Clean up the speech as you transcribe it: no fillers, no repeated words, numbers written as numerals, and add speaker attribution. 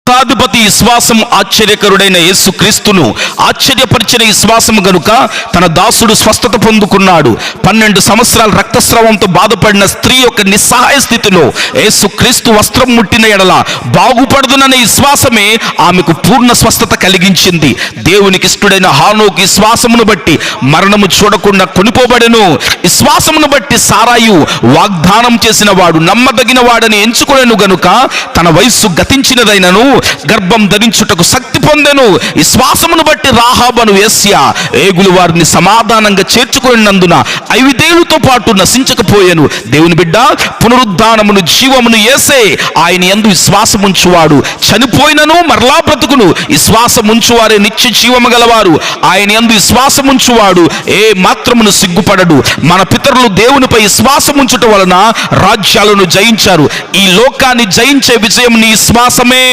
Speaker 1: శతాధిపతి విశ్వాసం ఆశ్చర్యకరుడైన యేసుక్రీస్తును ఆశ్చర్యపరిచిన విశ్వాసం గనుక తన దాసుడు స్వస్థత పొందుకున్నాడు. 12 సంవత్సరాల రక్తస్రావంతో బాధపడిన స్త్రీ యొక్క నిస్సహాయ స్థితిలో యేసుక్రీస్తు వస్త్రం ముట్టిన ఎడల బాగుపడుదుననే విశ్వాసమే ఆమెకు పూర్ణ స్వస్థత కలిగించింది. దేవునికి ఇష్టడైన హానోకు విశ్వాసమును బట్టి మరణము చూడకుండా కొనిపోబడెను. విశ్వాసమును బట్టి సారాయు వాగ్దానం చేసిన వాడు నమ్మదగిన వాడని ఎంచుకొనెను గనుక తన వయస్సు గతించినదైనను గర్భం ధరించుటకు శక్తి పొందెను. విశ్వాసమును బట్టి రాహాబను వేశ్య ఏగులు వారిని సమాధానంగా చేర్చుకున్నందున 5 ఏళ్లతో పాటు నశించకపోయాను. దేవుని బిడ్డ, పునరుద్ధానమును జీవమును యేసే. ఆయన యందు విశ్వాసం ఉంచువాడు చనిపోయినను మరలా బ్రతుకును. విశ్వాసం ఉంచువారే నిత్య జీవము గలవారు. ఆయన యందు విశ్వాసం ఉంచువాడు ఏ మాత్రమును సిగ్గుపడడు. మన పితరులు దేవునిపై విశ్వాసం ఉంచుట వలన రాజ్యాలను జయించారు. ఈ లోకాన్ని జయించే విజయం నీ విశ్వాసమే.